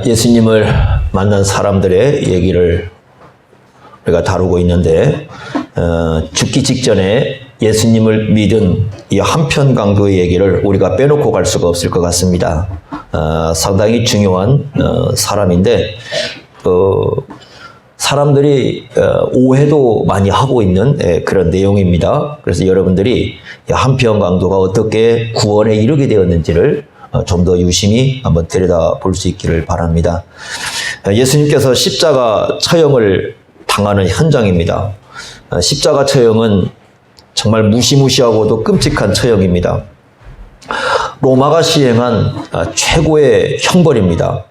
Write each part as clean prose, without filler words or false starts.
예수님을 만난 사람들의 얘기를 우리가 다루고 있는데, 죽기 직전에 예수님을 믿은 이 한편 강도의 얘기를 우리가 빼놓고 갈 수가 없을 것 같습니다. 상당히 중요한 사람인데, 사람들이 오해도 많이 하고 있는 그런 내용입니다. 그래서 여러분들이 한편 강도가 어떻게 구원에 이르게 되었는지를 좀 더 유심히 한번 들여다볼 수 있기를 바랍니다. 예수님께서 십자가 처형을 당하는 현장입니다. 십자가 처형은 정말 무시무시하고도 끔찍한 처형입니다. 로마가 시행한 최고의 형벌입니다.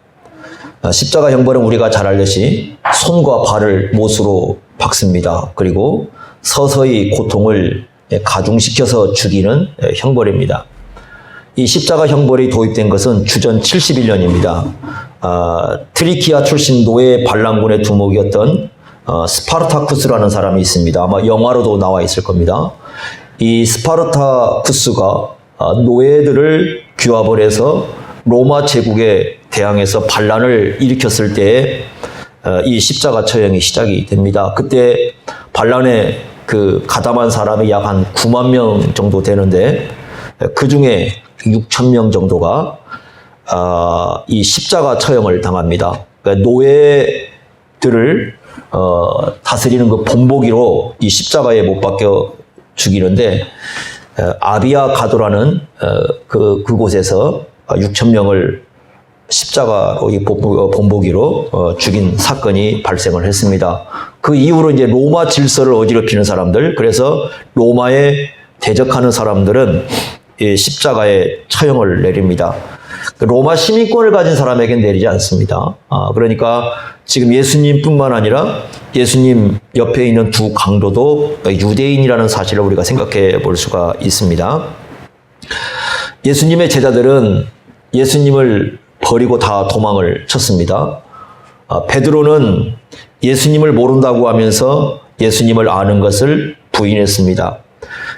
십자가 형벌은 우리가 잘 알듯이 손과 발을 못으로 박습니다. 그리고 서서히 고통을 가중시켜서 죽이는 형벌입니다. 이 십자가 형벌이 도입된 것은 주전 71년입니다. 트리키아 출신 노예 반란군의 두목이었던 스파르타쿠스라는 사람이 있습니다. 아마 영화로도 나와 있을 겁니다. 이 스파르타쿠스가 노예들을 규합을 해서 로마 제국에 대항해서 반란을 일으켰을 때에 이 십자가 처형이 시작이 됩니다. 그때 반란에 가담한 사람이 약 한 9만 명 정도 되는데, 그 중에 6천 명 정도가 이 십자가 처형을 당합니다. 그러니까 노예들을 다스리는 그 본보기로 이 십자가에 못 박혀 죽이는데, 아비아 가도라는 그곳에서 6천 명을 십자가 본보기로 죽인 사건이 발생을 했습니다. 그 이후로 이제 로마 질서를 어지럽히는 사람들, 그래서 로마에 대적하는 사람들은 이 십자가에 처형을 내립니다. 로마 시민권을 가진 사람에게는 내리지 않습니다. 그러니까 지금 예수님뿐만 아니라 예수님 옆에 있는 두 강도도 유대인이라는 사실을 우리가 생각해 볼 수가 있습니다. 예수님의 제자들은 예수님을 버리고 다 도망을 쳤습니다. 베드로는 예수님을 모른다고 하면서 예수님을 아는 것을 부인했습니다.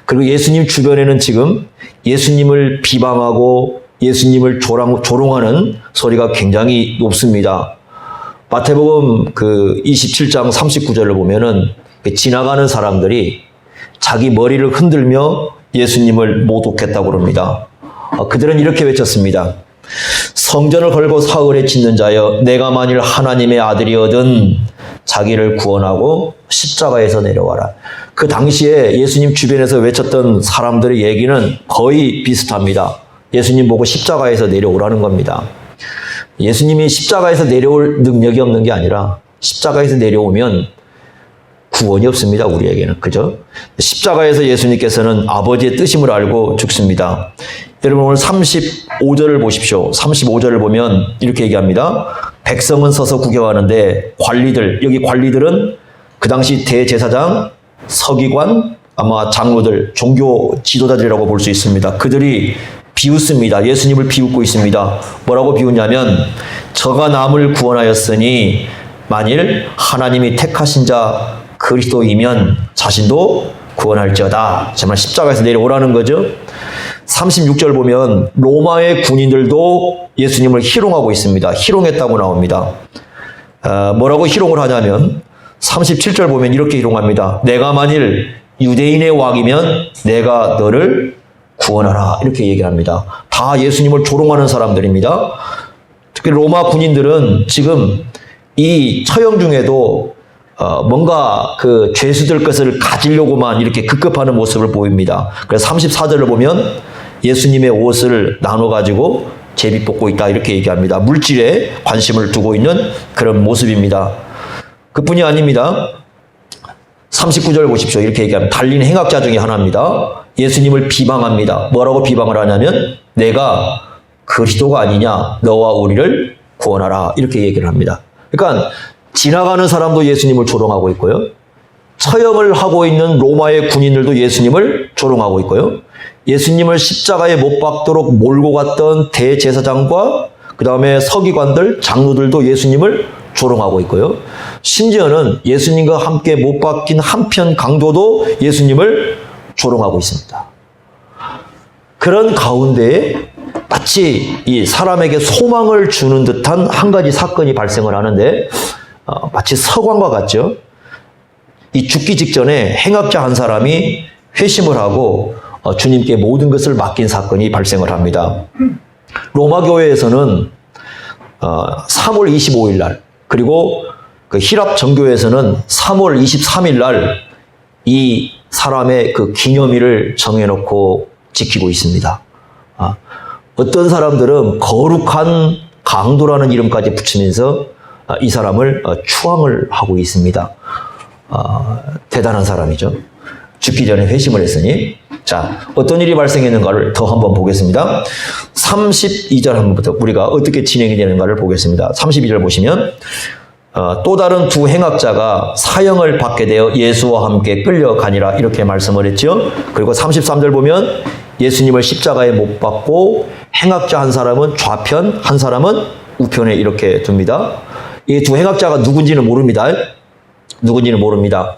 그리고 예수님 주변에는 지금 예수님을 비방하고 예수님을 조롱하는 소리가 굉장히 높습니다. 마태복음 27장 39절을 보면은 지나가는 사람들이 자기 머리를 흔들며 예수님을 모독했다고 합니다. 그들은 이렇게 외쳤습니다. 성전을 걸고 사흘에 짓는 자여, 내가 만일 하나님의 아들이거든 자기를 구원하고 십자가에서 내려와라. 그 당시에 예수님 주변에서 외쳤던 사람들의 얘기는 거의 비슷합니다. 예수님 보고 십자가에서 내려오라는 겁니다. 예수님이 십자가에서 내려올 능력이 없는 게 아니라 십자가에서 내려오면 구원이 없습니다. 우리에게는. 그죠? 십자가에서 예수님께서는 아버지의 뜻임을 알고 죽습니다. 여러분 오늘 35절을 보십시오. 35절을 보면 이렇게 얘기합니다. 백성은 서서 구경하는데 관리들, 여기 관리들은 그 당시 대제사장, 서기관, 아마 장로들, 종교 지도자들이라고 볼 수 있습니다. 그들이 비웃습니다. 예수님을 비웃고 있습니다. 뭐라고 비웃냐면, 저가 남을 구원하였으니 만일 하나님이 택하신 자 그리스도이면 자신도 구원할지어다. 정말 십자가에서 내려오라는 거죠. 36절 보면 로마의 군인들도 예수님을 희롱하고 있습니다. 희롱했다고 나옵니다. 뭐라고 희롱을 하냐면 37절 보면 이렇게 희롱합니다. 내가 만일 유대인의 왕이면 내가 너를 구원하라. 이렇게 얘기합니다. 다 예수님을 조롱하는 사람들입니다. 특히 로마 군인들은 지금 이 처형 중에도 뭔가 죄수들 것을 가지려고만 이렇게 급급하는 모습을 보입니다. 그래서 34절을 보면 예수님의 옷을 나눠가지고 제비 뽑고 있다 이렇게 얘기합니다. 물질에 관심을 두고 있는 그런 모습입니다. 그뿐이 아닙니다. 39절 보십시오. 이렇게 얘기합니다. 달린 행악자 중에 하나입니다. 예수님을 비방합니다. 뭐라고 비방을 하냐면 내가 그리스도가 아니냐, 너와 우리를 구원하라 이렇게 얘기를 합니다. 그러니까 지나가는 사람도 예수님을 조롱하고 있고요. 처형을 하고 있는 로마의 군인들도 예수님을 조롱하고 있고요. 예수님을 십자가에 못 박도록 몰고 갔던 대제사장과 그 다음에 서기관들, 장로들도 예수님을 조롱하고 있고요. 심지어는 예수님과 함께 못 박힌 한편 강도도 예수님을 조롱하고 있습니다. 그런 가운데에 마치 이 사람에게 소망을 주는 듯한 한 가지 사건이 발생을 하는데 마치 서광과 같죠. 이 죽기 직전에 행악자 한 사람이 회심을 하고 주님께 모든 것을 맡긴 사건이 발생을 합니다. 로마 교회에서는 3월 25일 날, 그리고 그 히랍 정교에서는 3월 23일 날 이 사람의 그 기념일을 정해놓고 지키고 있습니다. 어떤 사람들은 거룩한 강도라는 이름까지 붙이면서 이 사람을 추앙을 하고 있습니다. 대단한 사람이죠. 죽기 전에 회심을 했으니. 자, 어떤 일이 발생했는가를 더 한번 보겠습니다. 32절 한번부터 우리가 어떻게 진행이 되는가를 보겠습니다. 32절 보시면 또 다른 두 행악자가 사형을 받게 되어 예수와 함께 끌려가니라 이렇게 말씀을 했죠. 그리고 33절 보면 예수님을 십자가에 못 박고 행악자 한 사람은 좌편, 한 사람은 우편에 이렇게 둡니다. 이 두 행악자가 누군지는 모릅니다. 누군지는 모릅니다.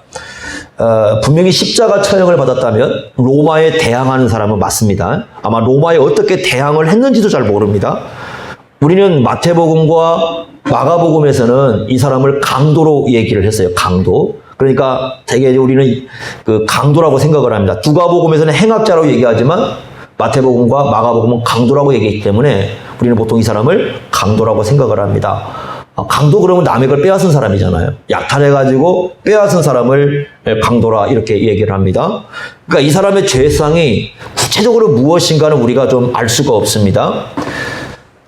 분명히 십자가 처형을 받았다면 로마에 대항하는 사람은 맞습니다. 아마 로마에 어떻게 대항을 했는지도 잘 모릅니다. 우리는 마태복음과 마가복음에서는 이 사람을 강도로 얘기를 했어요. 강도. 그러니까 되게 우리는 그 강도라고 생각을 합니다. 누가복음에서는 행악자라고 얘기하지만 마태복음과 마가복음은 강도라고 얘기했기 때문에 우리는 보통 이 사람을 강도라고 생각을 합니다. 강도 그러면 남의 걸 빼앗은 사람이잖아요. 약탈해가지고 빼앗은 사람을 강도라 이렇게 얘기를 합니다. 그러니까 이 사람의 죄상이 구체적으로 무엇인가는 우리가 좀 알 수가 없습니다.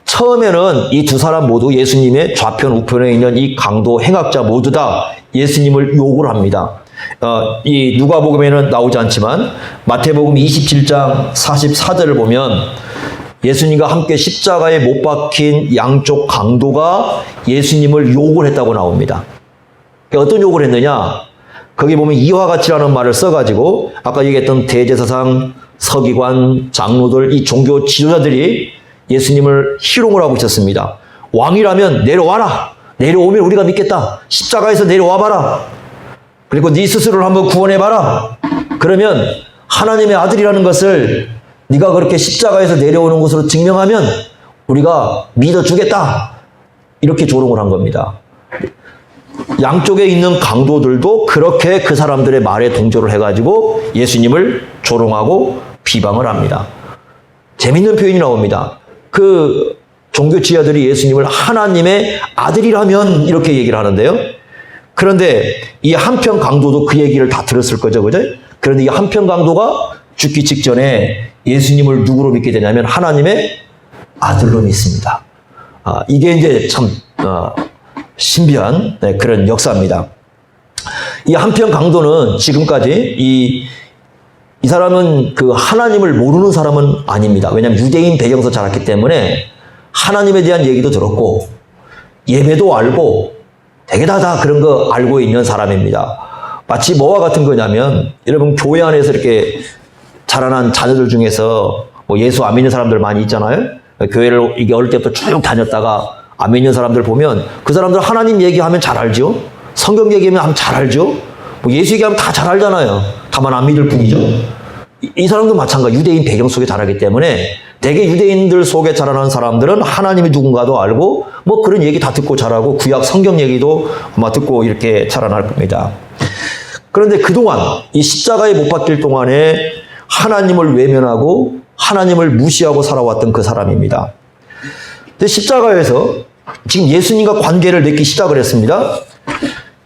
처음에는 이 두 사람 모두 예수님의 좌편 우편에 있는 이 강도 행악자 모두 다 예수님을 욕을 합니다. 이 누가복음에는 나오지 않지만 마태복음 27장 44절을 보면 예수님과 함께 십자가에 못 박힌 양쪽 강도가 예수님을 욕을 했다고 나옵니다. 그러니까 어떤 욕을 했느냐? 거기 보면 이와 같이라는 말을 써가지고 아까 얘기했던 대제사장, 서기관, 장로들, 이 종교 지도자들이 예수님을 희롱을 하고 있었습니다. 왕이라면 내려와라. 내려오면 우리가 믿겠다. 십자가에서 내려와봐라. 그리고 네 스스로를 한번 구원해봐라. 그러면 하나님의 아들이라는 것을 네가 그렇게 십자가에서 내려오는 것으로 증명하면 우리가 믿어주겠다. 이렇게 조롱을 한 겁니다. 양쪽에 있는 강도들도 그렇게 그 사람들의 말에 동조를 해가지고 예수님을 조롱하고 비방을 합니다. 재밌는 표현이 나옵니다. 그 종교 지도자들이 예수님을 하나님의 아들이라면 이렇게 얘기를 하는데요. 그런데 이 한편 강도도 그 얘기를 다 들었을 거죠, 그죠? 그런데 이 한편 강도가 죽기 직전에 예수님을 누구로 믿게 되냐면 하나님의 아들로 믿습니다. 이게 이제 참 신비한 그런 역사입니다. 이 한편 강도는 지금까지 이 사람은 그 하나님을 모르는 사람은 아닙니다. 왜냐하면 유대인 배경에서 자랐기 때문에 하나님에 대한 얘기도 들었고 예배도 알고 되게 다 그런 거 알고 있는 사람입니다. 마치 뭐와 같은 거냐면 여러분 교회 안에서 이렇게 자라난 자녀들 중에서 뭐 예수 안 믿는 사람들 많이 있잖아요. 교회를 이게 어릴 때부터 쭉 다녔다가 안 믿는 사람들 보면 그 사람들 하나님 얘기하면 잘 알죠. 성경 얘기하면 잘 알죠. 뭐 예수 얘기하면 다 잘 알잖아요. 다만 안 믿을 뿐이죠. 이 사람도 마찬가지 유대인 배경 속에 자라기 때문에 대개 유대인들 속에 자라는 사람들은 하나님이 누군가도 알고 뭐 그런 얘기 다 듣고 자라고 구약 성경 얘기도 아마 듣고 이렇게 자라날 겁니다. 그런데 그동안 이 십자가에 못 박힐 동안에 하나님을 외면하고 하나님을 무시하고 살아왔던 그 사람입니다. 근데 십자가에서 지금 예수님과 관계를 맺기 시작을 했습니다.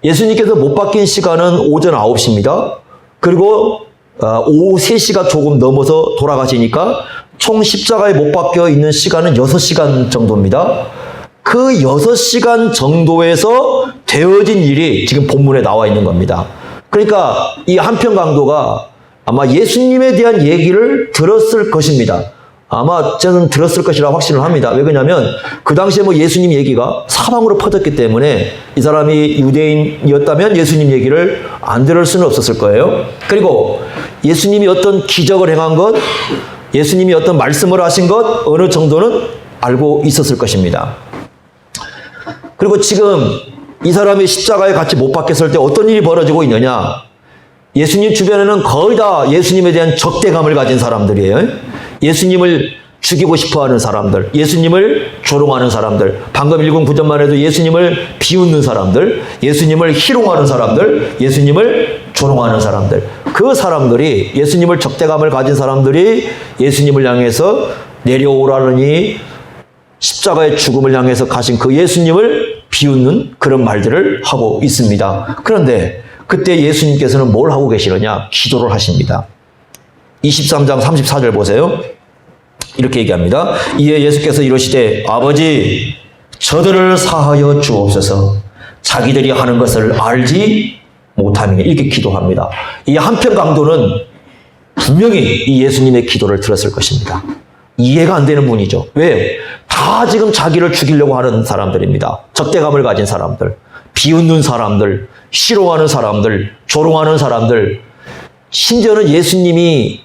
예수님께서 못 박힌 시간은 오전 9시입니다. 그리고 오후 3시가 조금 넘어서 돌아가시니까 총 십자가에 못 박혀 있는 시간은 6시간 정도입니다. 그 6시간 정도에서 되어진 일이 지금 본문에 나와 있는 겁니다. 그러니까 이 한편 강도가 아마 예수님에 대한 얘기를 들었을 것입니다. 아마 저는 들었을 것이라 확신을 합니다. 왜 그러냐면 그 당시에 뭐 예수님 얘기가 사방으로 퍼졌기 때문에 이 사람이 유대인이었다면 예수님 얘기를 안 들을 수는 없었을 거예요. 그리고 예수님이 어떤 기적을 행한 것, 예수님이 어떤 말씀을 하신 것 어느 정도는 알고 있었을 것입니다. 그리고 지금 이 사람이 십자가에 같이 못 박혔을 때 어떤 일이 벌어지고 있느냐? 예수님 주변에는 거의 다 예수님에 대한 적대감을 가진 사람들이에요. 예수님을 죽이고 싶어하는 사람들, 예수님을 조롱하는 사람들, 방금 읽은 구절만 해도 예수님을 비웃는 사람들, 예수님을 희롱하는 사람들, 예수님을 조롱하는 사람들, 그 사람들이, 예수님을 적대감을 가진 사람들이 예수님을 향해서 내려오라느니 십자가의 죽음을 향해서 가신 그 예수님을 비웃는 그런 말들을 하고 있습니다. 그런데 그때 예수님께서는 뭘 하고 계시느냐? 기도를 하십니다. 23장 34절 보세요. 이렇게 얘기합니다. 이에 예수께서 이르시되 아버지 저들을 사하여 주옵소서 자기들이 하는 것을 알지 못하니 이렇게 기도합니다. 이 한편 강도는 분명히 이 예수님의 기도를 들었을 것입니다. 이해가 안 되는 분이죠. 왜? 다 지금 자기를 죽이려고 하는 사람들입니다. 적대감을 가진 사람들, 비웃는 사람들, 싫어하는 사람들, 조롱하는 사람들, 심지어는 예수님이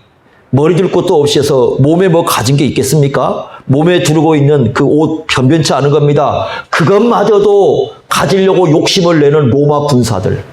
머리 둘 곳도 없이 해서 몸에 뭐 가진 게 있겠습니까? 몸에 두르고 있는 그 옷 변변치 않은 겁니다. 그것마저도 가지려고 욕심을 내는 로마 군사들.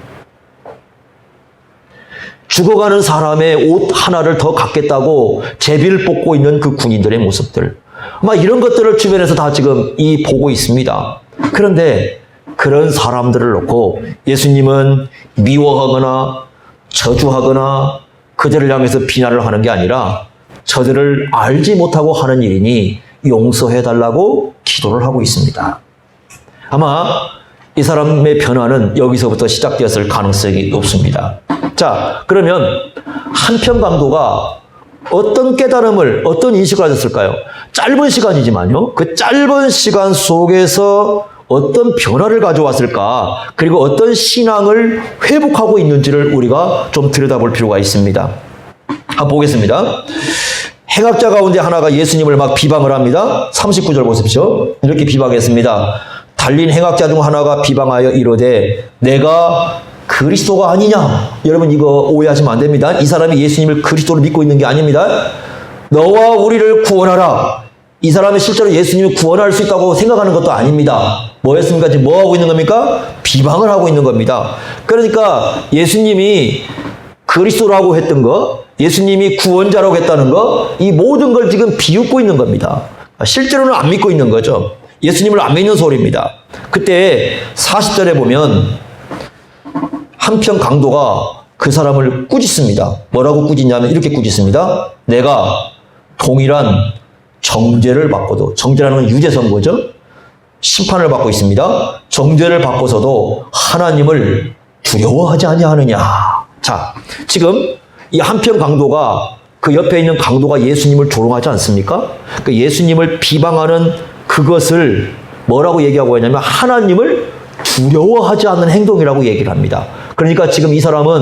죽어가는 사람의 옷 하나를 더 갖겠다고 제비를 뽑고 있는 그 군인들의 모습들. 막 이런 것들을 주변에서 다 지금 보고 있습니다. 그런데 그런 사람들을 놓고 예수님은 미워하거나 저주하거나 그들을 향해서 비난을 하는 게 아니라 저들을 알지 못하고 하는 일이니 용서해달라고 기도를 하고 있습니다. 아마 이 사람의 변화는 여기서부터 시작되었을 가능성이 높습니다. 자, 그러면 한편 강도가 어떤 깨달음을, 어떤 인식을 가졌을까요? 짧은 시간이지만요. 그 짧은 시간 속에서 어떤 변화를 가져왔을까? 그리고 어떤 신앙을 회복하고 있는지를 우리가 좀 들여다볼 필요가 있습니다. 한번 보겠습니다. 행악자 가운데 하나가 예수님을 막 비방을 합니다. 39절 보십시오. 이렇게 비방했습니다. 달린 행악자 중 하나가 비방하여 이르되 내가 그리스도가 아니냐? 여러분 이거 오해하시면 안 됩니다. 이 사람이 예수님을 그리스도로 믿고 있는 게 아닙니다. 너와 우리를 구원하라. 이 사람이 실제로 예수님을 구원할 수 있다고 생각하는 것도 아닙니다. 뭐였습니까? 지금 뭐 하고 있는 겁니까? 비방을 하고 있는 겁니다. 그러니까 예수님이 그리스도라고 했던 거, 예수님이 구원자라고 했다는 거, 이 모든 걸 지금 비웃고 있는 겁니다. 실제로는 안 믿고 있는 거죠. 예수님을 안 믿는 소리입니다. 그때 40절에 보면 한편 강도가 그 사람을 꾸짖습니다. 뭐라고 꾸짖냐면 이렇게 꾸짖습니다. 내가 동일한 정죄를 받고도, 정죄라는 건 유죄 선고죠. 심판을 받고 있습니다. 정죄를 받고서도 하나님을 두려워하지 아니하느냐. 자, 지금 이 한편 강도가 그 옆에 있는 강도가 예수님을 조롱하지 않습니까? 그 예수님을 비방하는 그것을 뭐라고 얘기하고 있냐면 하나님을 두려워하지 않는 행동이라고 얘기를 합니다. 그러니까 지금 이 사람은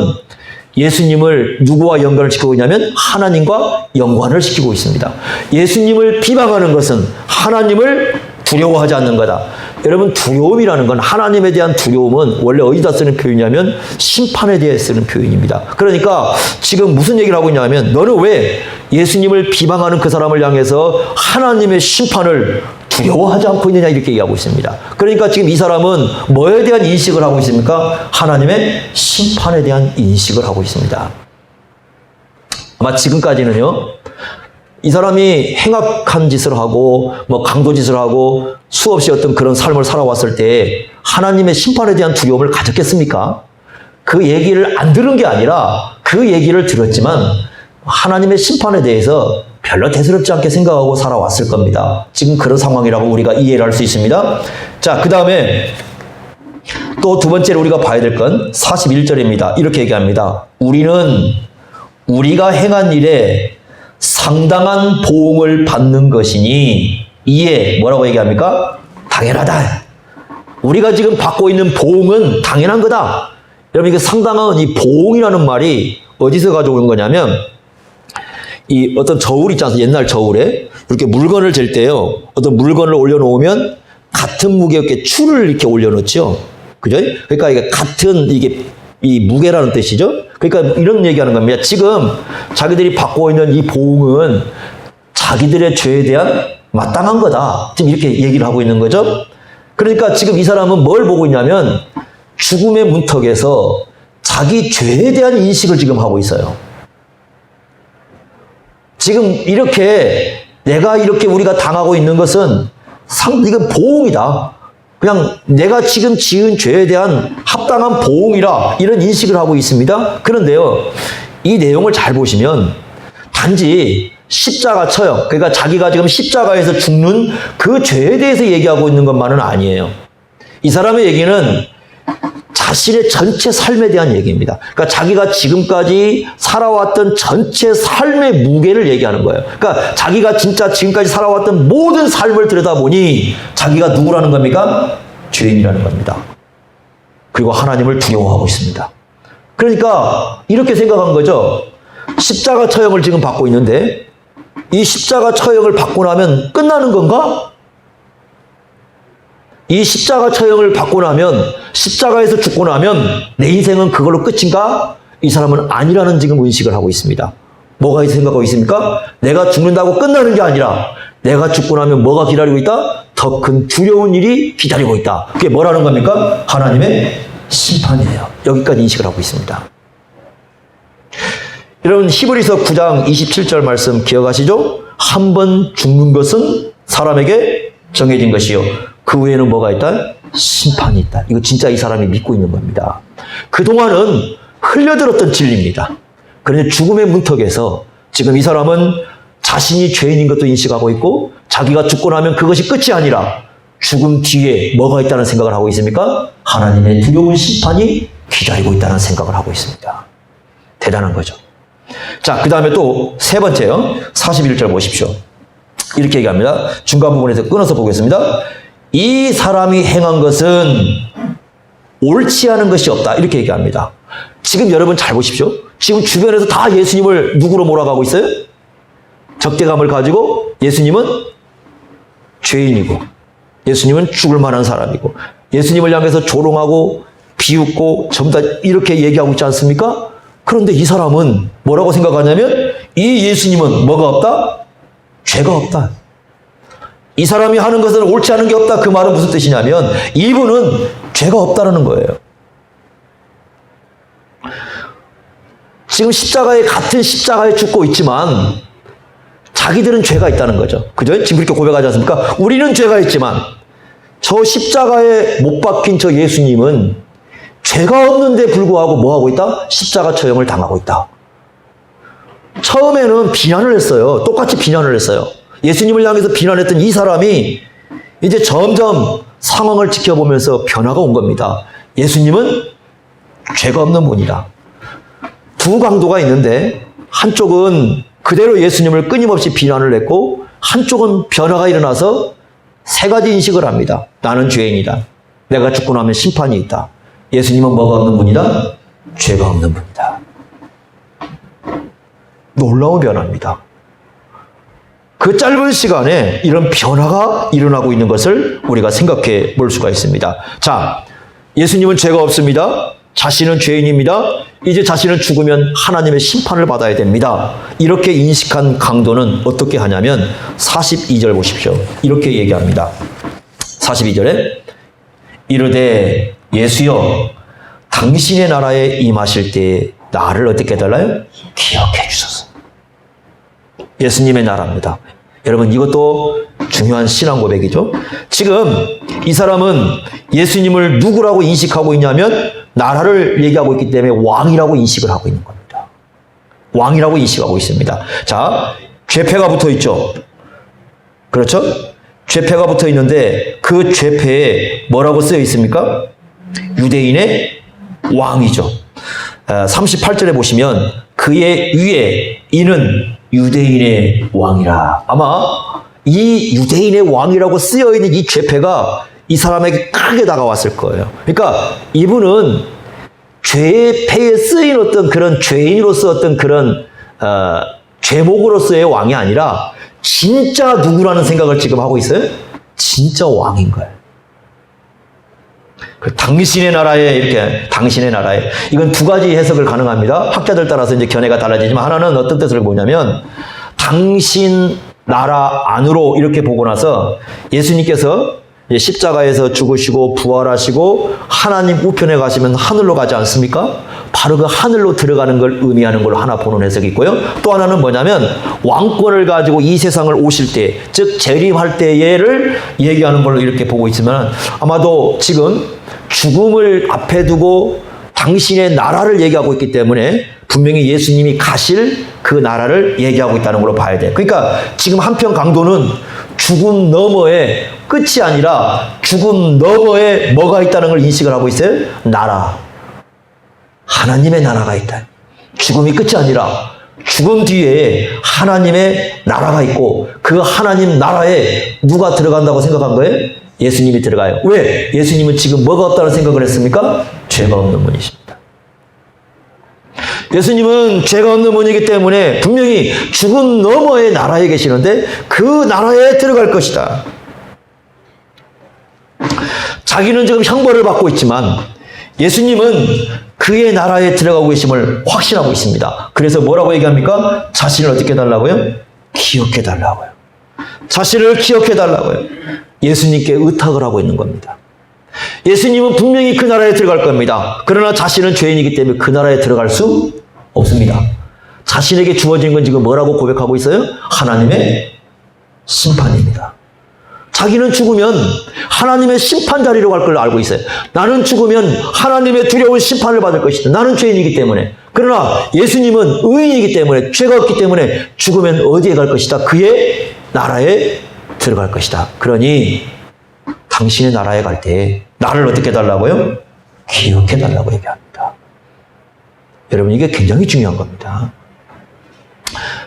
예수님을 누구와 연관을 시키고 있냐면 하나님과 연관을 시키고 있습니다. 예수님을 비방하는 것은 하나님을 두려워하지 않는 거다. 여러분 두려움이라는 건 하나님에 대한 두려움은 원래 어디다 쓰는 표현이냐면 심판에 대해 쓰는 표현입니다. 그러니까 지금 무슨 얘기를 하고 있냐면 너는 왜 예수님을 비방하는 그 사람을 향해서 하나님의 심판을 두려워하지 않고 있느냐 이렇게 얘기하고 있습니다. 그러니까 지금 이 사람은 뭐에 대한 인식을 하고 있습니까? 하나님의 심판에 대한 인식을 하고 있습니다. 아마 지금까지는요. 이 사람이 행악한 짓을 하고 뭐 강도짓을 하고 수없이 어떤 그런 삶을 살아왔을 때 하나님의 심판에 대한 두려움을 가졌겠습니까? 그 얘기를 안 들은 게 아니라 그 얘기를 들었지만 하나님의 심판에 대해서 별로 대수롭지 않게 생각하고 살아왔을 겁니다. 지금 그런 상황이라고 우리가 이해를 할 수 있습니다. 자, 그 다음에 또 두 번째로 우리가 봐야 될 건 41절입니다. 이렇게 얘기합니다. 우리는 우리가 행한 일에 상당한 보응을 받는 것이니 이에 뭐라고 얘기합니까? 당연하다. 우리가 지금 받고 있는 보응은 당연한 거다. 여러분 이게 상당한 이 보응이라는 말이 어디서 가져온 거냐면 이 어떤 저울 있지 않습니까? 옛날 저울에 이렇게 물건을 잴 때요. 어떤 물건을 올려놓으면 같은 무게의 추를 이렇게 올려놓죠. 그죠? 그러니까 이게 같은 이게 이 무게라는 뜻이죠. 그러니까 이런 얘기하는 겁니다. 지금 자기들이 받고 있는 이 보응은 자기들의 죄에 대한 마땅한 거다. 지금 이렇게 얘기를 하고 있는 거죠. 그러니까 지금 이 사람은 뭘 보고 있냐면 죽음의 문턱에서 자기 죄에 대한 인식을 지금 하고 있어요. 지금 이렇게 내가 이렇게 우리가 당하고 있는 것은 이건 보응이다. 그냥 내가 지금 지은 죄에 대한 합당한 보응이라 이런 인식을 하고 있습니다. 그런데요, 이 내용을 잘 보시면 단지 십자가 처형, 그러니까 자기가 지금 십자가에서 죽는 그 죄에 대해서 얘기하고 있는 것만은 아니에요. 이 사람의 얘기는 자신의 전체 삶에 대한 얘기입니다. 그러니까 자기가 지금까지 살아왔던 전체 삶의 무게를 얘기하는 거예요. 그러니까 자기가 진짜 지금까지 살아왔던 모든 삶을 들여다보니 자기가 누구라는 겁니까? 죄인이라는 겁니다. 그리고 하나님을 두려워하고 있습니다. 그러니까 이렇게 생각한 거죠. 십자가 처형을 지금 받고 있는데 이 십자가 처형을 받고 나면 끝나는 건가? 이 십자가 처형을 받고 나면, 십자가에서 죽고 나면 내 인생은 그걸로 끝인가? 이 사람은 아니라는 지금 의식을 하고 있습니다. 뭐가 생각하고 있습니까? 내가 죽는다고 끝나는 게 아니라 내가 죽고 나면 뭐가 기다리고 있다? 더 큰 두려운 일이 기다리고 있다. 그게 뭐라는 겁니까? 하나님의 심판이에요. 여기까지 인식을 하고 있습니다. 여러분, 히브리서 9장 27절 말씀 기억하시죠? 한 번 죽는 것은 사람에게 정해진 것이요, 그 후에는 뭐가 있다? 심판이 있다. 이거 진짜 이 사람이 믿고 있는 겁니다. 그동안은 흘려들었던 진리입니다. 그런데 죽음의 문턱에서 지금 이 사람은 자신이 죄인인 것도 인식하고 있고, 자기가 죽고 나면 그것이 끝이 아니라 죽음 뒤에 뭐가 있다는 생각을 하고 있습니까? 하나님의 두려운 심판이 기다리고 있다는 생각을 하고 있습니다. 대단한 거죠. 자, 그 다음에 또 세 번째요. 41절 보십시오. 이렇게 얘기합니다. 중간 부분에서 끊어서 보겠습니다. 이 사람이 행한 것은 옳지 않은 것이 없다. 이렇게 얘기합니다. 지금 여러분 잘 보십시오. 지금 주변에서 다 예수님을 누구로 몰아가고 있어요? 적대감을 가지고 예수님은 죄인이고, 예수님은 죽을 만한 사람이고, 예수님을 향해서 조롱하고 비웃고 전부 다 이렇게 얘기하고 있지 않습니까? 그런데 이 사람은 뭐라고 생각하냐면 이 예수님은 뭐가 없다? 죄가 없다. 이 사람이 하는 것은 옳지 않은 게 없다. 그 말은 무슨 뜻이냐면 이분은 죄가 없다라는 거예요. 지금 같은 십자가에 죽고 있지만 자기들은 죄가 있다는 거죠. 그죠? 지금 그렇게 고백하지 않습니까? 우리는 죄가 있지만 저 십자가에 못 박힌 저 예수님은 죄가 없는데 불구하고 뭐 하고 있다? 십자가 처형을 당하고 있다. 처음에는 비난을 했어요. 똑같이 비난을 했어요. 예수님을 향해서 비난했던 이 사람이 이제 점점 상황을 지켜보면서 변화가 온 겁니다. 예수님은 죄가 없는 분이다. 두 강도가 있는데 한쪽은 그대로 예수님을 끊임없이 비난을 했고, 한쪽은 변화가 일어나서 세 가지 인식을 합니다. 나는 죄인이다. 내가 죽고 나면 심판이 있다. 예수님은 뭐가 없는 분이다? 죄가 없는 분이다. 놀라운 변화입니다. 그 짧은 시간에 이런 변화가 일어나고 있는 것을 우리가 생각해 볼 수가 있습니다. 자, 예수님은 죄가 없습니다. 자신은 죄인입니다. 이제 자신은 죽으면 하나님의 심판을 받아야 됩니다. 이렇게 인식한 강도는 어떻게 하냐면 42절 보십시오. 이렇게 얘기합니다. 42절에 이르되 예수여, 당신의 나라에 임하실 때 나를 어떻게 해달라요? 기억해 주소서. 예수님의 나라입니다. 여러분, 이것도 중요한 신앙 고백이죠. 지금 이 사람은 예수님을 누구라고 인식하고 있냐면 나라를 얘기하고 있기 때문에 왕이라고 인식을 하고 있는 겁니다. 왕이라고 인식하고 있습니다. 자, 죄패가 붙어 있죠. 그렇죠? 죄패가 붙어 있는데 그 죄패에 뭐라고 쓰여 있습니까? 유대인의 왕이죠. 38절에 보시면 그의 위에 이는 유대인의 왕이라. 아마 이 유대인의 왕이라고 쓰여 있는 이 죄패가 이 사람에게 크게 다가왔을 거예요. 그러니까 이분은 죄의 패에 쓰인 어떤 그런 죄인으로서 어떤 그런 죄목으로서의 왕이 아니라 진짜 누구라는 생각을 지금 하고 있어요? 진짜 왕인 거예요. 그 당신의 나라에, 이렇게 당신의 나라에, 이건 두 가지 해석을 가능합니다. 학자들 따라서 이제 견해가 달라지지만 하나는 어떤 뜻을 보냐면 당신 나라 안으로 이렇게 보고 나서 예수님께서 십자가에서 죽으시고 부활하시고 하나님 우편에 가시면 하늘로 가지 않습니까? 바로 그 하늘로 들어가는 걸 의미하는 걸로 하나 보는 해석이 있고요. 또 하나는 뭐냐면 왕권을 가지고 이 세상을 오실 때, 즉 재림할 때를 얘기하는 걸로 이렇게 보고 있으면 아마도 지금 죽음을 앞에 두고 당신의 나라를 얘기하고 있기 때문에 분명히 예수님이 가실 그 나라를 얘기하고 있다는 걸로 봐야 돼. 그러니까 지금 한편 강도는 죽음 너머에 끝이 아니라 죽음 너머에 뭐가 있다는 걸 인식을 하고 있어요? 나라. 하나님의 나라가 있다. 죽음이 끝이 아니라 죽음 뒤에 하나님의 나라가 있고 그 하나님 나라에 누가 들어간다고 생각한 거예요? 예수님이 들어가요. 왜? 예수님은 지금 뭐가 없다는 생각을 했습니까? 죄가 없는 분이십니다. 예수님은 죄가 없는 분이기 때문에 분명히 죽음 너머의 나라에 계시는데 그 나라에 들어갈 것이다. 자기는 지금 형벌을 받고 있지만 예수님은 그의 나라에 들어가고 계심을 확신하고 있습니다. 그래서 뭐라고 얘기합니까? 자신을 어떻게 해달라고요? 기억해달라고요. 자신을 기억해달라고요. 예수님께 의탁을 하고 있는 겁니다. 예수님은 분명히 그 나라에 들어갈 겁니다. 그러나 자신은 죄인이기 때문에 그 나라에 들어갈 수 없습니다. 자신에게 주어진 건 지금 뭐라고 고백하고 있어요? 하나님의 심판입니다. 자기는 죽으면 하나님의 심판 자리로 갈 걸 알고 있어요. 나는 죽으면 하나님의 두려운 심판을 받을 것이다. 나는 죄인이기 때문에. 그러나 예수님은 의인이기 때문에, 죄가 없기 때문에 죽으면 어디에 갈 것이다? 그의 나라에 들어갈 것이다. 그러니 당신의 나라에 갈 때 나를 어떻게 해달라고요? 기억해달라고 얘기합니다. 여러분, 이게 굉장히 중요한 겁니다.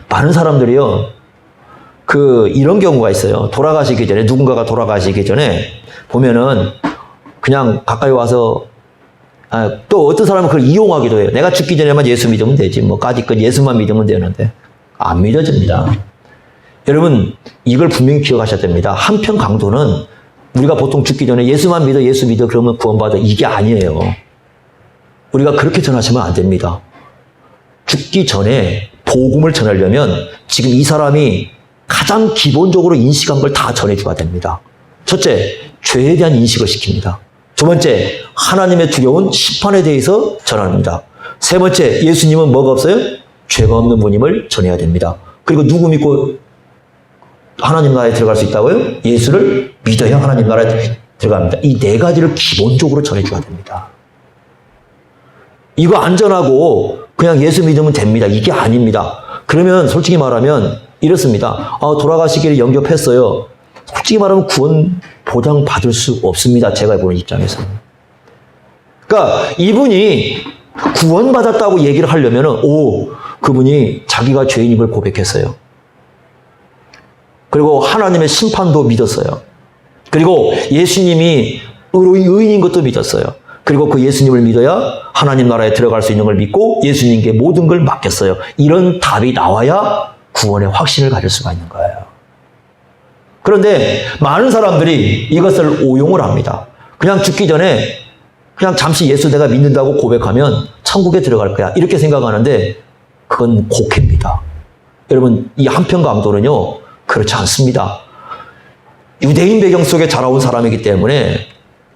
많은 사람들이요, 이런 경우가 있어요. 돌아가시기 전에, 누군가가 돌아가시기 전에 보면은 그냥 가까이 와서, 또 어떤 사람은 그걸 이용하기도 해요. 내가 죽기 전에만 예수 믿으면 되지. 뭐, 까짓것 예수만 믿으면 되는데. 안 믿어집니다. 여러분, 이걸 분명히 기억하셔야 됩니다. 한편 강도는 우리가 보통 죽기 전에 예수만 믿어, 예수 믿어, 그러면 구원받아. 이게 아니에요. 우리가 그렇게 전하시면 안 됩니다. 죽기 전에 복음을 전하려면 지금 이 사람이 가장 기본적으로 인식한 걸 다 전해줘야 됩니다. 첫째, 죄에 대한 인식을 시킵니다. 두 번째, 하나님의 두려운 심판에 대해서 전합니다. 세 번째, 예수님은 뭐가 없어요? 죄가 없는 분임을 전해야 됩니다. 그리고 누구 믿고 하나님 나라에 들어갈 수 있다고요? 예수를 믿어야 하나님 나라에 들어갑니다. 이 네 가지를 기본적으로 전해줘야 됩니다. 이거 안전하고 그냥 예수 믿으면 됩니다. 이게 아닙니다. 그러면 솔직히 말하면 이렇습니다. 돌아가시기를 영접했어요. 솔직히 말하면 구원 보장 받을 수 없습니다. 제가 보는 입장에서는. 그러니까 이분이 구원받았다고 얘기를 하려면은, 그분이 자기가 죄인임을 고백했어요. 그리고 하나님의 심판도 믿었어요. 그리고 예수님이 의인인 것도 믿었어요. 그리고 그 예수님을 믿어야 하나님 나라에 들어갈 수 있는 걸 믿고 예수님께 모든 걸 맡겼어요. 이런 답이 나와야 구원의 확신을 가질 수가 있는 거예요. 그런데 많은 사람들이 이것을 오용을 합니다. 그냥 죽기 전에 그냥 잠시 예수 내가 믿는다고 고백하면 천국에 들어갈 거야. 이렇게 생각하는데 그건 곡해입니다. 여러분, 이 한편 강도는요, 그렇지 않습니다. 유대인 배경 속에 자라온 사람이기 때문에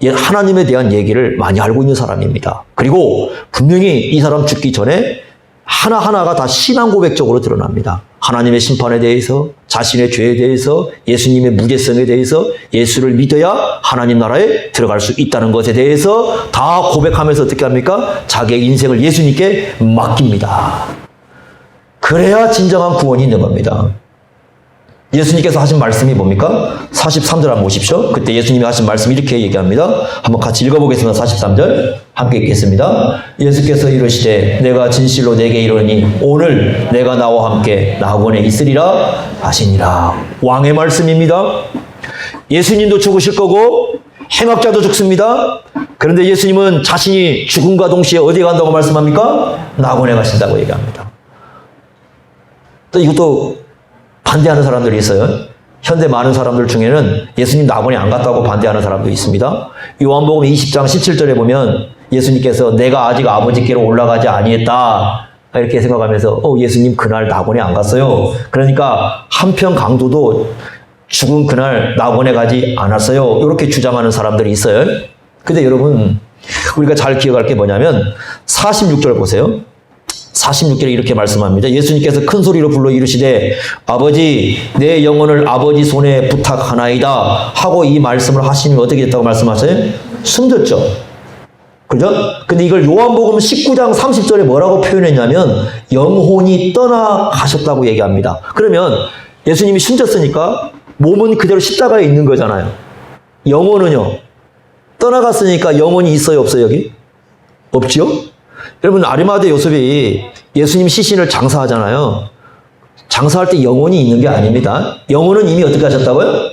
하나님에 대한 얘기를 많이 알고 있는 사람입니다. 그리고 분명히 이 사람 죽기 전에 하나하나가 다 신앙 고백적으로 드러납니다. 하나님의 심판에 대해서, 자신의 죄에 대해서, 예수님의 무죄성에 대해서, 예수를 믿어야 하나님 나라에 들어갈 수 있다는 것에 대해서 다 고백하면서 어떻게 합니까? 자기의 인생을 예수님께 맡깁니다. 그래야 진정한 구원이 있는 겁니다. 예수님께서 하신 말씀이 뭡니까? 43절 한번 보십시오. 그때 예수님이 하신 말씀 이렇게 얘기합니다. 한번 같이 읽어보겠습니다. 43절 함께 읽겠습니다. 예수께서 이르시되 내가 진실로 내게 이르니 오늘 내가 나와 함께 낙원에 있으리라 하시니라. 왕의 말씀입니다. 예수님도 죽으실 거고 행악자도 죽습니다. 그런데 예수님은 자신이 죽음과 동시에 어디에 간다고 말씀합니까? 낙원에 가신다고 얘기합니다. 또 이것도 반대하는 사람들이 있어요. 현대 많은 사람들 중에는 예수님 낙원에 안 갔다고 반대하는 사람도 있습니다. 요한복음 20장 17절에 보면 예수님께서 내가 아직 아버지께로 올라가지 아니했다 이렇게 생각하면서 예수님 그날 낙원에 안 갔어요. 그러니까 한편 강도도 죽은 그날 낙원에 가지 않았어요. 이렇게 주장하는 사람들이 있어요. 근데 여러분, 우리가 잘 기억할 게 뭐냐면 46절 보세요. 46절에 이렇게 말씀합니다. 예수님께서 큰 소리로 불러 이르시되 아버지 내 영혼을 아버지 손에 부탁하나이다 하고 이 말씀을 하시니 어떻게 됐다고 말씀하세요? 숨졌죠. 그죠? 근데 이걸 요한복음 19장 30절에 뭐라고 표현했냐면 영혼이 떠나가셨다고 얘기합니다. 그러면 예수님이 숨졌으니까 몸은 그대로 십자가에 있는 거잖아요. 영혼은요? 떠나갔으니까 영혼이 있어요, 없어요, 여기? 없지요? 여러분, 아리마대 요셉이 예수님 시신을 장사하잖아요. 장사할 때 영혼이 있는 게 아닙니다. 영혼은 이미 어떻게 하셨다고요?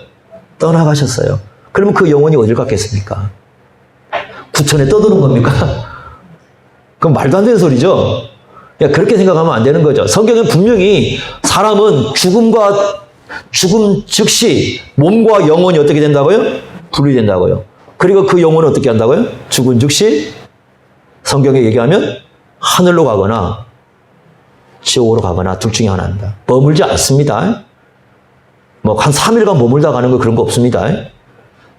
떠나가셨어요. 그러면 그 영혼이 어딜 갔겠습니까? 구천에 떠도는 겁니까? 그럼 말도 안 되는 소리죠? 그렇게 생각하면 안 되는 거죠. 성경은 분명히 사람은 죽음 즉시 몸과 영혼이 어떻게 된다고요? 분리된다고요. 그리고 그 영혼은 어떻게 한다고요? 죽은 즉시 성경에 얘기하면 하늘로 가거나 지옥으로 가거나 둘 중에 하나입니다. 머물지 않습니다. 뭐 한 3일간 머물다 가는 거 그런 거 없습니다.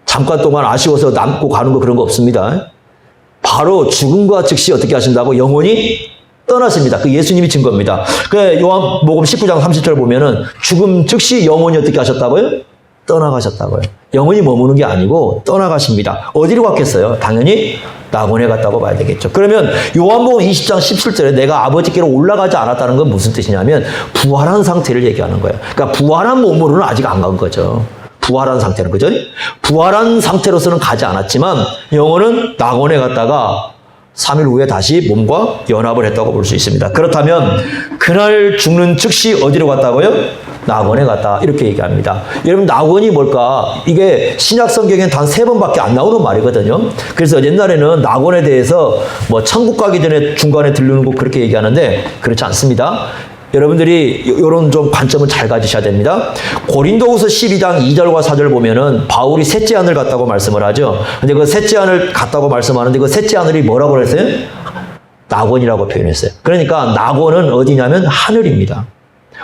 잠깐 동안 아쉬워서 남고 가는 거 그런 거 없습니다. 바로 죽음과 즉시 어떻게 하신다고? 영혼이 떠나십니다. 그 예수님이 증거입니다. 그 요한복음 19장 30절 보면은 죽음 즉시 영혼이 어떻게 하셨다고요? 떠나가셨다고요. 영혼이 머무는 게 아니고 떠나가십니다. 어디로 갔겠어요? 당연히 낙원에 갔다고 봐야 되겠죠. 그러면 요한복음 20장 17절에 내가 아버지께로 올라가지 않았다는 건 무슨 뜻이냐면 부활한 상태를 얘기하는 거예요. 그러니까 부활한 몸으로는 아직 안 간 거죠. 부활한 상태는, 그죠? 부활한 상태로서는 가지 않았지만 영혼은 낙원에 갔다가 3일 후에 다시 몸과 연합을 했다고 볼 수 있습니다. 그렇다면 그날 죽는 즉시 어디로 갔다고요? 낙원에 갔다. 이렇게 얘기합니다. 여러분, 낙원이 뭘까? 이게 신약 성경엔 단 3번밖에 안 나오는 말이거든요. 그래서 옛날에는 낙원에 대해서 뭐 천국 가기 전에 중간에 들르는 곳 그렇게 얘기하는데 그렇지 않습니다. 여러분들이 이런 좀 관점을 잘 가지셔야 됩니다. 고린도후서 12장 2절과 4절 보면은 바울이 셋째 하늘 갔다고 말씀을 하죠. 근데 그 셋째 하늘 갔다고 말씀하는데 그 셋째 하늘이 뭐라고 그랬어요? 낙원이라고 표현했어요. 그러니까 낙원은 어디냐면 하늘입니다.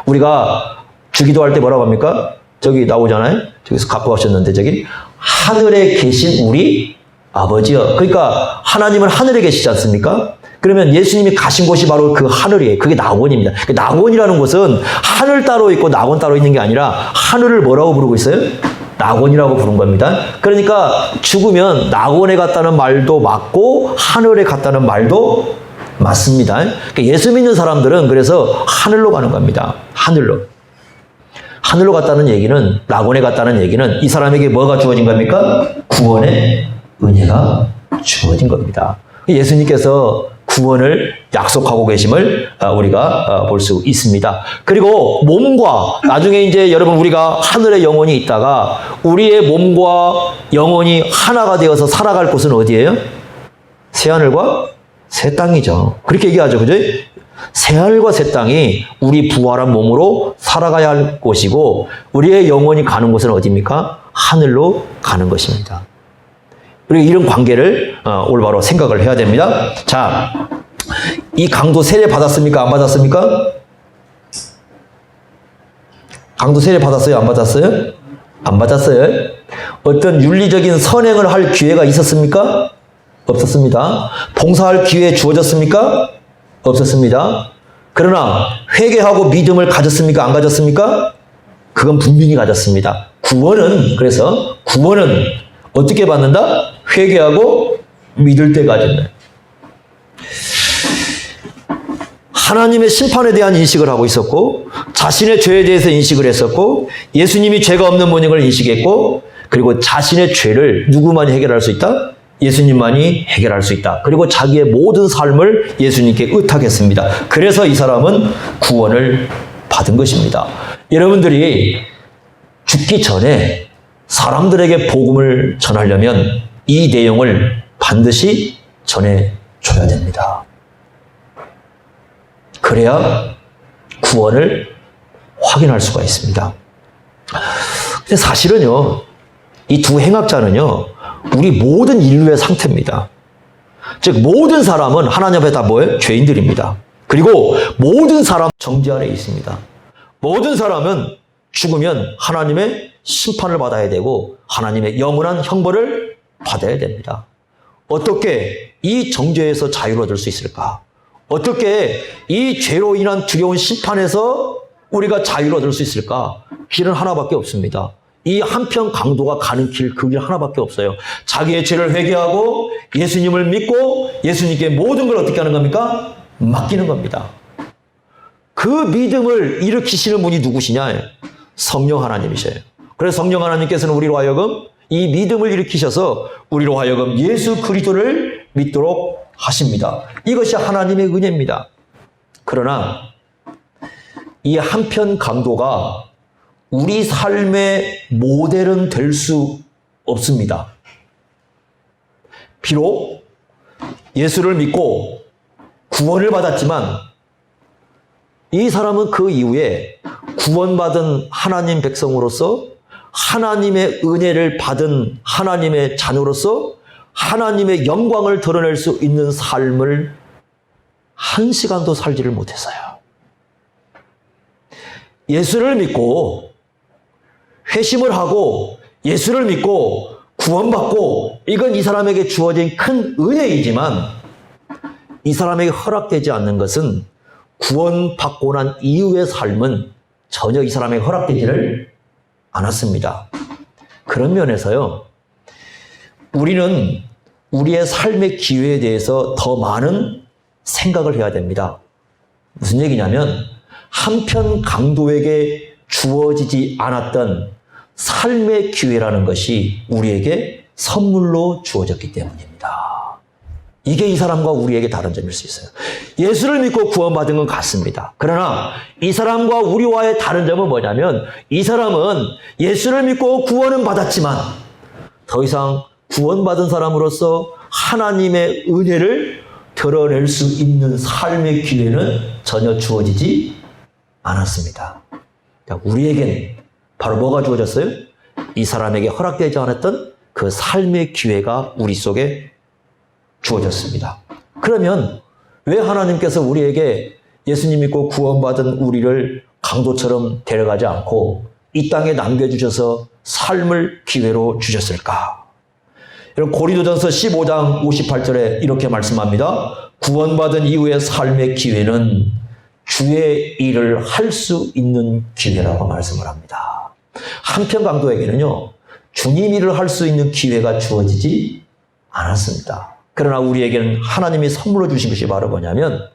우리가 주기도할 때 뭐라고 합니까? 저기 나오잖아요. 저기서 갖고 가셨는데 저기 하늘에 계신 우리 아버지여. 그러니까 하나님은 하늘에 계시지 않습니까? 그러면 예수님이 가신 곳이 바로 그 하늘이에요. 그게 낙원입니다. 낙원이라는 곳은 하늘 따로 있고 낙원 따로 있는 게 아니라 하늘을 뭐라고 부르고 있어요? 낙원이라고 부른 겁니다. 그러니까 죽으면 낙원에 갔다는 말도 맞고 하늘에 갔다는 말도 맞습니다. 그러니까 예수 믿는 사람들은 그래서 하늘로 가는 겁니다. 하늘로. 하늘로 갔다는 얘기는, 낙원에 갔다는 얘기는 이 사람에게 뭐가 주어진 겁니까? 구원의 은혜가 주어진 겁니다. 예수님께서 구원을 약속하고 계심을 우리가 볼 수 있습니다. 그리고 몸과, 나중에 이제 여러분 우리가 하늘에 영혼이 있다가 우리의 몸과 영혼이 하나가 되어서 살아갈 곳은 어디예요? 새하늘과 새 땅이죠. 그렇게 얘기하죠. 그죠? 새하늘과 새 땅이 우리 부활한 몸으로 살아가야 할 곳이고 우리의 영혼이 가는 곳은 어디입니까? 하늘로 가는 것입니다. 그리고 이런 관계를 올바로 생각을 해야 됩니다. 자, 이 강도 세례 받았습니까? 안 받았습니까? 강도 세례 받았어요? 안 받았어요? 안 받았어요. 어떤 윤리적인 선행을 할 기회가 있었습니까? 없었습니다. 봉사할 기회 주어졌습니까? 없었습니다. 그러나 회개하고 믿음을 가졌습니까? 안 가졌습니까? 그건 분명히 가졌습니다. 그래서 구원은 어떻게 받는다? 회개하고 믿을 때 가진다. 하나님의 심판에 대한 인식을 하고 있었고 자신의 죄에 대해서 인식을 했었고 예수님이 죄가 없는 분임을 인식했고 그리고 자신의 죄를 누구만이 해결할 수 있다? 예수님만이 해결할 수 있다. 그리고 자기의 모든 삶을 예수님께 의탁했습니다. 그래서 이 사람은 구원을 받은 것입니다. 여러분들이 죽기 전에 사람들에게 복음을 전하려면 이 내용을 반드시 전해줘야 됩니다. 그래야 구원을 확인할 수가 있습니다. 근데 사실은요, 이 두 행악자는요, 우리 모든 인류의 상태입니다. 즉, 모든 사람은 하나님 앞에 다 뭐예요? 죄인들입니다. 그리고 모든 사람 정죄 아래 있습니다. 모든 사람은 죽으면 하나님의 심판을 받아야 되고 하나님의 영원한 형벌을 받아야 됩니다. 어떻게 이 정죄에서 자유를 얻을 수 있을까? 어떻게 이 죄로 인한 두려운 심판에서 우리가 자유를 얻을 수 있을까? 길은 하나밖에 없습니다. 이 한편 강도가 가는 길, 그 길 하나밖에 없어요. 자기의 죄를 회개하고 예수님을 믿고 예수님께 모든 걸 어떻게 하는 겁니까? 맡기는 겁니다. 그 믿음을 일으키시는 분이 누구시냐? 성령 하나님이셔요. 그래서 성령 하나님께서는 우리로 하여금 이 믿음을 일으키셔서 우리로 하여금 예수 그리스도를 믿도록 하십니다. 이것이 하나님의 은혜입니다. 그러나 이 한편 강도가 우리 삶의 모델은 될 수 없습니다. 비록 예수를 믿고 구원을 받았지만 이 사람은 그 이후에 구원받은 하나님 백성으로서 하나님의 은혜를 받은 하나님의 자녀로서 하나님의 영광을 드러낼 수 있는 삶을 한 시간도 살지를 못했어요. 예수를 믿고 회심을 하고 예수를 믿고 구원받고 이건 이 사람에게 주어진 큰 은혜이지만 이 사람에게 허락되지 않는 것은 구원받고 난 이후의 삶은 전혀 이 사람에게 허락되지를 않았습니다. 그런 면에서요, 우리는 우리의 삶의 기회에 대해서 더 많은 생각을 해야 됩니다. 무슨 얘기냐면 한편 강도에게 주어지지 않았던 삶의 기회라는 것이 우리에게 선물로 주어졌기 때문입니다. 이게 이 사람과 우리에게 다른 점일 수 있어요. 예수를 믿고 구원받은 건 같습니다. 그러나 이 사람과 우리와의 다른 점은 뭐냐면 이 사람은 예수를 믿고 구원은 받았지만 더 이상 구원받은 사람으로서 하나님의 은혜를 드러낼 수 있는 삶의 기회는 전혀 주어지지 않았습니다. 우리에게는 바로 뭐가 주어졌어요? 이 사람에게 허락되지 않았던 그 삶의 기회가 우리 속에 주어졌습니다. 그러면 왜 하나님께서 우리에게 예수님 믿고 구원받은 우리를 강도처럼 데려가지 않고 이 땅에 남겨주셔서 삶을 기회로 주셨을까? 여러분 고린도전서 15장 58절에 이렇게 말씀합니다. 구원받은 이후의 삶의 기회는 주의 일을 할 수 있는 기회라고 말씀을 합니다. 한편 강도에게는요, 주님 일을 할 수 있는 기회가 주어지지 않았습니다. 그러나 우리에게는 하나님이 선물로 주신 것이 바로 뭐냐면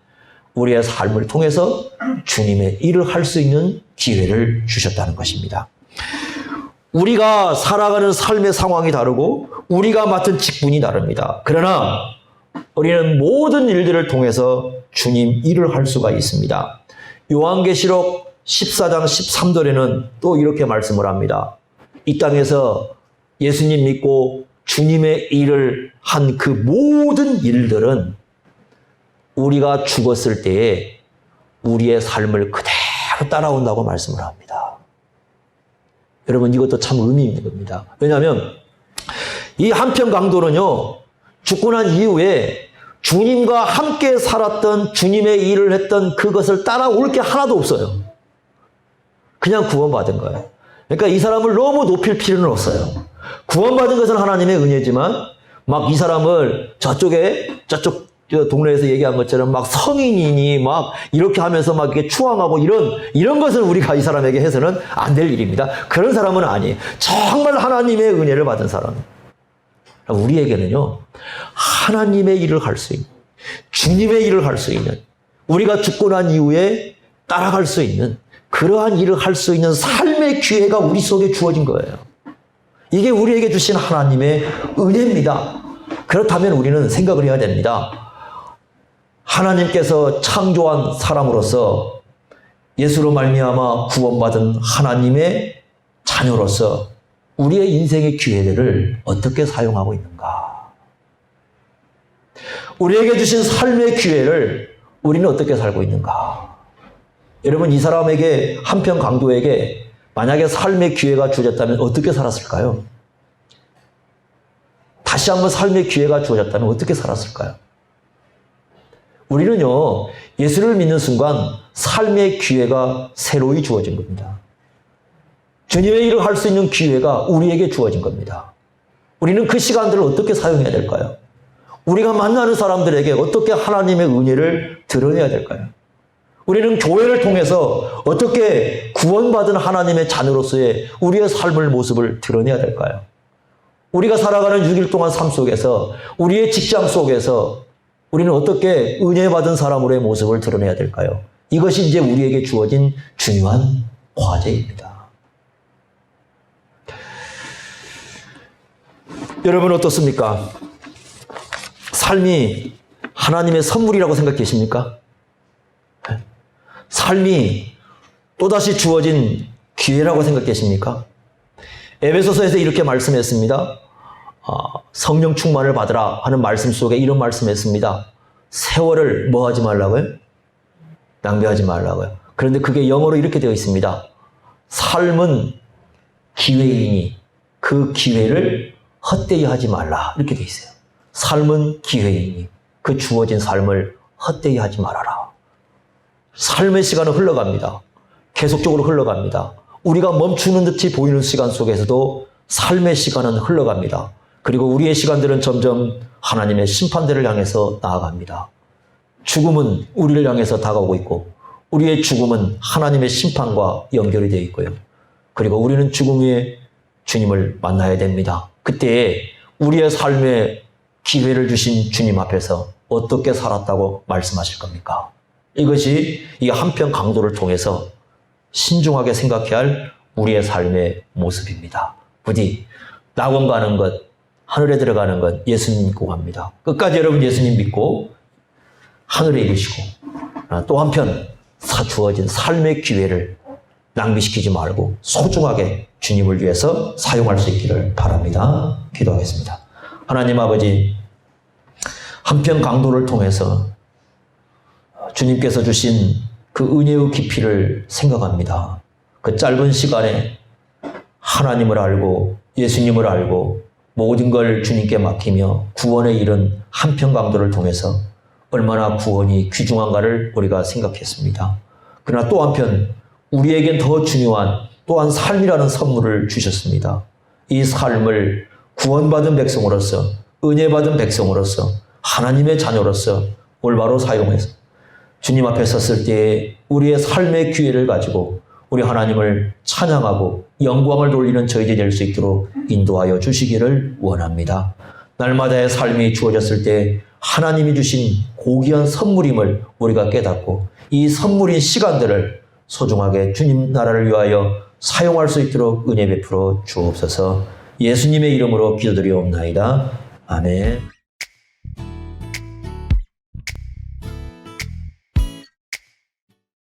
우리의 삶을 통해서 주님의 일을 할 수 있는 기회를 주셨다는 것입니다. 우리가 살아가는 삶의 상황이 다르고 우리가 맡은 직분이 다릅니다. 그러나 우리는 모든 일들을 통해서 주님 일을 할 수가 있습니다. 요한계시록 14장 13절에는 또 이렇게 말씀을 합니다. 이 땅에서 예수님 믿고 주님의 일을 한 그 모든 일들은 우리가 죽었을 때에 우리의 삶을 그대로 따라온다고 말씀을 합니다. 여러분 이것도 참 의미 있는 겁니다. 왜냐하면 이 한편 강도는요, 죽고 난 이후에 주님과 함께 살았던 주님의 일을 했던 그것을 따라올 게 하나도 없어요. 그냥 구원받은 거예요. 그러니까 이 사람을 너무 높일 필요는 없어요. 구원받은 것은 하나님의 은혜지만 막 이 사람을 저쪽 동네에서 얘기한 것처럼 막 성인이니 막 이렇게 하면서 막 이렇게 추앙하고 이런 것은 우리가 이 사람에게 해서는 안 될 일입니다. 그런 사람은 아니에요. 정말 하나님의 은혜를 받은 사람. 우리에게는요, 하나님의 일을 할 수 있는, 주님의 일을 할 수 있는, 우리가 죽고 난 이후에 따라갈 수 있는 그러한 일을 할 수 있는 삶의 기회가 우리 속에 주어진 거예요. 이게 우리에게 주신 하나님의 은혜입니다. 그렇다면 우리는 생각을 해야 됩니다. 하나님께서 창조한 사람으로서 예수로 말미암아 구원받은 하나님의 자녀로서 우리의 인생의 기회들을 어떻게 사용하고 있는가? 우리에게 주신 삶의 기회를 우리는 어떻게 살고 있는가? 여러분 이 사람에게 한편 강도에게 만약에 삶의 기회가 주어졌다면 어떻게 살았을까요? 다시 한번 삶의 기회가 주어졌다면 어떻게 살았을까요? 우리는요, 예수를 믿는 순간 삶의 기회가 새로이 주어진 겁니다. 주님의 일을 할 수 있는 기회가 우리에게 주어진 겁니다. 우리는 그 시간들을 어떻게 사용해야 될까요? 우리가 만나는 사람들에게 어떻게 하나님의 은혜를 드러내야 될까요? 우리는 교회를 통해서 어떻게 구원받은 하나님의 자녀로서의 우리의 삶의 모습을 드러내야 될까요? 우리가 살아가는 6일 동안 삶 속에서 우리의 직장 속에서 우리는 어떻게 은혜 받은 사람으로의 모습을 드러내야 될까요? 이것이 이제 우리에게 주어진 중요한 과제입니다. 여러분 어떻습니까? 삶이 하나님의 선물이라고 생각되십니까? 삶이 또다시 주어진 기회라고 생각되십니까? 에베소서에서 이렇게 말씀했습니다. 성령 충만을 받으라 하는 말씀 속에 이런 말씀했습니다. 세월을 뭐 하지 말라고요? 낭비하지 말라고요. 그런데 그게 영어로 이렇게 되어 있습니다. 삶은 기회이니 그 기회를 헛되이 하지 말라. 이렇게 되어 있어요. 삶은 기회이니 그 주어진 삶을 헛되이 하지 말아라. 삶의 시간은 흘러갑니다. 계속적으로 흘러갑니다. 우리가 멈추는 듯이 보이는 시간 속에서도 삶의 시간은 흘러갑니다. 그리고 우리의 시간들은 점점 하나님의 심판대를 향해서 나아갑니다. 죽음은 우리를 향해서 다가오고 있고 우리의 죽음은 하나님의 심판과 연결이 되어 있고요. 그리고 우리는 죽음 후에 주님을 만나야 됩니다. 그때 우리의 삶에 기회를 주신 주님 앞에서 어떻게 살았다고 말씀하실 겁니까? 이것이 이 한편 강도를 통해서 신중하게 생각해야 할 우리의 삶의 모습입니다. 부디 낙원 가는 것, 하늘에 들어가는 것 예수님 믿고 갑니다. 끝까지 여러분 예수님 믿고 하늘에 이르시고 또 한편 주어진 삶의 기회를 낭비시키지 말고 소중하게 주님을 위해서 사용할 수 있기를 바랍니다. 기도하겠습니다. 하나님 아버지, 한편 강도를 통해서 주님께서 주신 그 은혜의 깊이를 생각합니다. 그 짧은 시간에 하나님을 알고 예수님을 알고 모든 걸 주님께 맡기며 구원에 이른 한편 강도를 통해서 얼마나 구원이 귀중한가를 우리가 생각했습니다. 그러나 또 한편 우리에겐 더 중요한 또한 삶이라는 선물을 주셨습니다. 이 삶을 구원받은 백성으로서 은혜받은 백성으로서 하나님의 자녀로서 올바로 사용해서 주님 앞에 섰을 때에 우리의 삶의 기회를 가지고 우리 하나님을 찬양하고 영광을 돌리는 저희들이 될 수 있도록 인도하여 주시기를 원합니다. 날마다의 삶이 주어졌을 때 하나님이 주신 고귀한 선물임을 우리가 깨닫고 이 선물인 시간들을 소중하게 주님 나라를 위하여 사용할 수 있도록 은혜 베풀어 주옵소서. 예수님의 이름으로 기도드리옵나이다. 아멘.